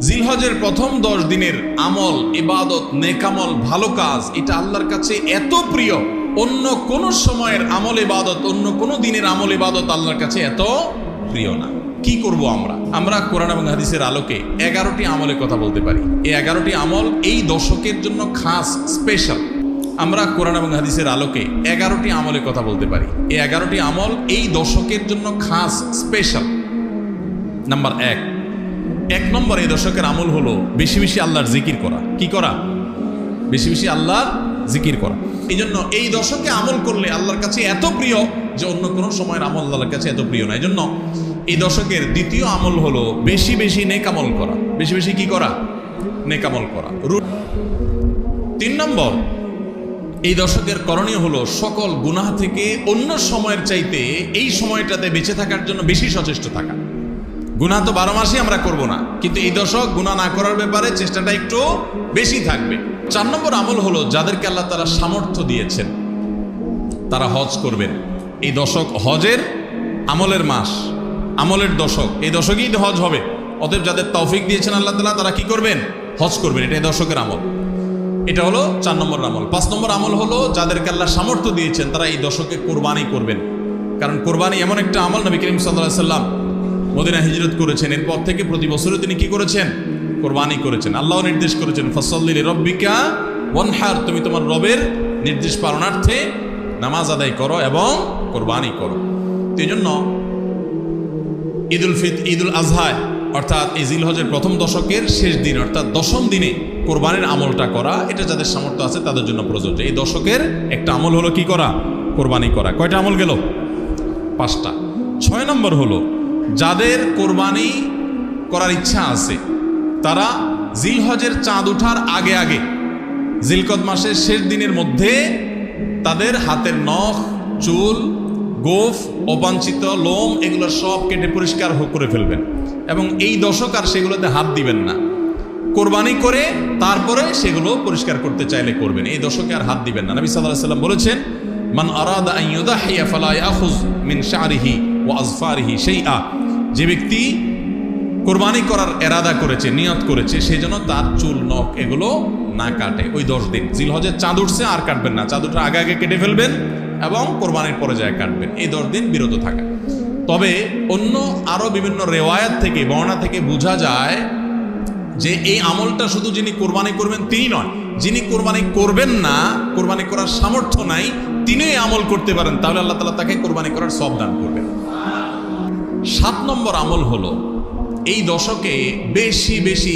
জিলহজের প্রথম 10 দিনের আমল, ইবাদত, নেকামল, ভালো কাজ, এটা আল্লাহর কাছে এত প্রিয়, অন্য কোন সময়ের আমল ইবাদত, অন্য কোন দিনের আমল ইবাদত আল্লাহর কাছে এত প্রিয় না। কি করব আমরা কোরআন এবং হাদিসের আলোকে 11টি আমলের কথা বলতে পারি। এই 11টি আমল এই দশকের জন্য খাস, স্পেশাল। আমরা কোরআন এবং হাদিসের আলোকে 11টি আমলের কথা বলতে পারি। এই 11টি আমল এই দশকের জন্য খাস, স্পেশাল। নাম্বার 1 নম্বর এই দশকের আমল হলো বেশি বেশি আল্লাহর জিকির করা। কি করা? বেশি বেশি আল্লাহর জিকির করা। এই জন্য এই দশকে আমল করলে আল্লাহর কাছে এত প্রিয় যে অন্য কোনো সময়ের আমল আল্লাহর কাছে এত প্রিয় না। এই জন্য এই দশকের দ্বিতীয় আমল হলো বেশি বেশি নেকামল করা। বেশি বেশি কি করা? নেকামল করা। 3 নম্বর এই দশকের করণীয় হলো সকল গুনাহ থেকে অন্য সময়ের চাইতে এই সময়টাতে বেঁচে থাকার জন্য বেশি সচেষ্ট থাকা। গুনাহ তো 12 মাসই আমরা করব না, কিন্তু এই দশক গুনাহ না করার ব্যাপারে চেষ্টাটা একটু বেশি থাকবে। 4 নম্বর আমল হলো যাদেরকে আল্লাহ তাআলা সামর্থ্য দিয়েছেন তারা হজ করবেন। এই দশক হজের আমলের মাস, আমলের দশক। এই দশকেই হজ হবে। অতএব যাদের তৌফিক দিয়েছেন আল্লাহ তাআলা তারা কি করবেন? হজ করবেন। এটা এই দশকের আমল। এটা হলো 4 নম্বর আমল। 5 নম্বর আমল হলো যাদেরকে আল্লাহ সামর্থ্য দিয়েছেন তারা এই দশকে কোরবানি করবেন। কারণ কোরবানি এমন একটা আমল, নবী করিম সাল্লাল্লাহু আলাইহি সাল্লাম মদিনা হিজরত করেছেন, এরপর থেকে প্রতি বছরে তিনি কি করেছেন? কোরবানি করেছেন। আল্লাহ নির্দেশ করেছেন ফাসাল্লি লিরাব্বিকা ওয়ানহার, তুমি তোমার রবের নির্দেশ পালনার্থে নামাজ আদায় করো এবং কোরবানি করো। তো এই জন্য ঈদুল আজহা অর্থাৎ এই জিলহজের প্রথম দশকের শেষ দিন অর্থাৎ 10ম দিনে কোরবানির আমলটা করা, এটা যাদের সামর্থ্য আছে তাদের জন্য প্রযোজ্য। এই দশকের একটা আমল হলো কি করা? কোরবানি করা। কয়টা আমল গেল? 5টা। 6 নম্বর হলো যাদের কোরবানি করার ইচ্ছা আছে তারা জিলহজের চাঁদ ওঠার আগে আগে জিলকদ মাসের শেষ দিনের মধ্যে তাদের হাতের নখ, চুল, গোফ, অবাঞ্ছিত লোম এগুলো সব কেটে পরিষ্কার করে ফেলবেন এবং এই দশক আর সেগুলোতে হাত দিবেন না। কোরবানি করে তারপরে সেগুলো পরিষ্কার করতে চাইলে করবেন। এই দশকে আর হাত দিবেন না। নবী সাল্লাল্লাহু আলাইহি ওয়াসাল্লাম বলেছেন মান আরাদা আন ইউদাহিয়া ফালা ইয়াখুয মিন শা'রিহি ওয়া আযফারিহি শাইআ, যে ব্যক্তি কোরবানি করার এরাদা করেছে, নিয়ত করেছে, সেজন্য তার চুল, নখ এগুলো না কাটে ওই 10 দিন। জিলহজের চাঁদ উঠছে আর কাটবেন না, চাঁদ উঠার আগে আগে কেটে ফেলবেন এবং কোরবানির পরে যায় কাটবেন। এই 10 দিন বিরত থাকা। তবে অন্য আরো বিভিন্ন রেওয়ায়াত থেকে, বর্ণনা থেকে বোঝা যায় যে এই আমলটা শুধু যিনি কোরবানি করবেন তিনি নয়, যিনি কোরবানি করবেন না, কোরবানি করার সামর্থ্য নাই, তিনি এই আমল করতে পারেন, তাহলে আল্লাহ তাআলা তাকে কোরবানি করার সওয়াব দান করবেন। 7 নম্বর আমল হলো এই দশকে বেশি বেশি